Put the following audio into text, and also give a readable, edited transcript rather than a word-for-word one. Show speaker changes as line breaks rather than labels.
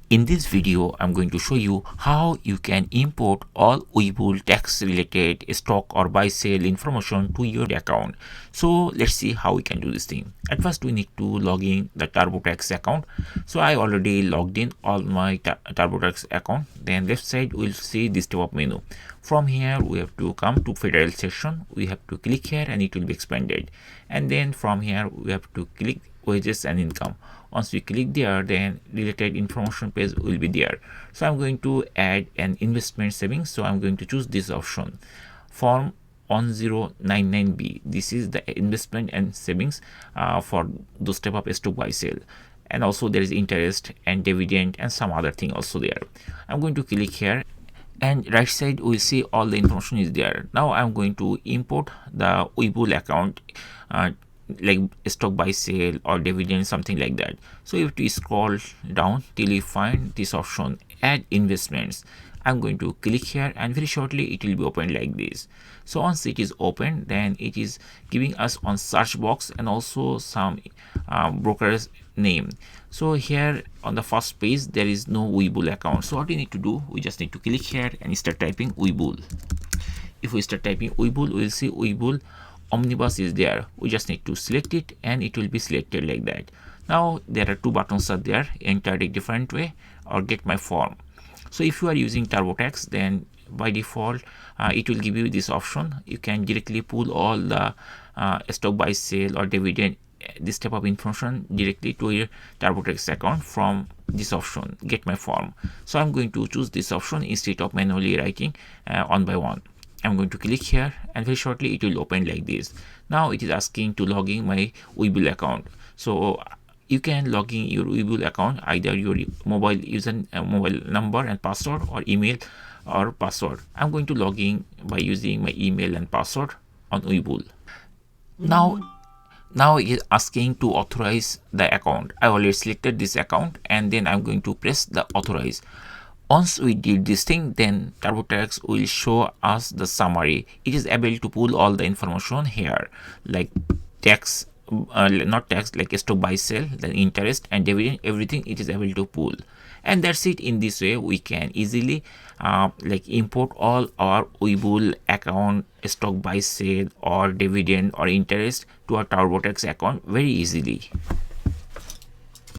In this video, I'm going to show you how you can import all Webull tax related stock or buy sale information to your account. So let's see how we can do this thing. At first, we need to log in the TurboTax account. So I already logged in all my TurboTax account. Then left side, we'll see this type of menu. From here, we have to come to federal section. We have to click here and it will be expanded. And then from here, we have to click wages and income. Once we click there, then related information page will be there. So I'm going to add an investment savings. So I'm going to choose this option, form 1099B. This is the investment and savings for those type of stock buy sale. And also there is interest and dividend and some other thing also there. I'm going to click here, and right side we'll see all the information is there. Now I'm going to import the Webull account, like stock buy sale or dividend, something like that. So you have to scroll down till you find this option, add investments. I'm going to click here and very shortly it will be opened like this. So once it is open, then it is giving us on search box and also some broker's name. So here on the first page there is no Webull account. So what we need to do, we just need to click here and start typing Webull. If we start typing Webull, we will see Webull Omnibus is there. We just need to select it and it will be selected like that. Now there are two buttons are there, enter a different way or get my form. So if you are using TurboTax, then by default it will give you this option. You can directly pull all the stock buy sale or dividend, this type of information directly to your TurboTax account from this option, get my form. So I'm going to choose this option instead of manually writing one by one. I'm going to click here and very shortly it will open like this. Now it is asking to log in my Webull account. So you can log in your Webull account, either your mobile mobile number and password or email or password. I'm going to log in by using my email and password on Webull. Now it is asking to authorize the account. I already selected this account and then I'm going to press the authorize. Once we did this thing, then TurboTax will show us the summary. It is able to pull all the information here, like tax, not tax, like stock buy sell, the interest and dividend, everything it is able to pull. And that's it. In this way, we can easily like import all our Webull account, stock buy sale or dividend or interest to our TurboTax account very easily.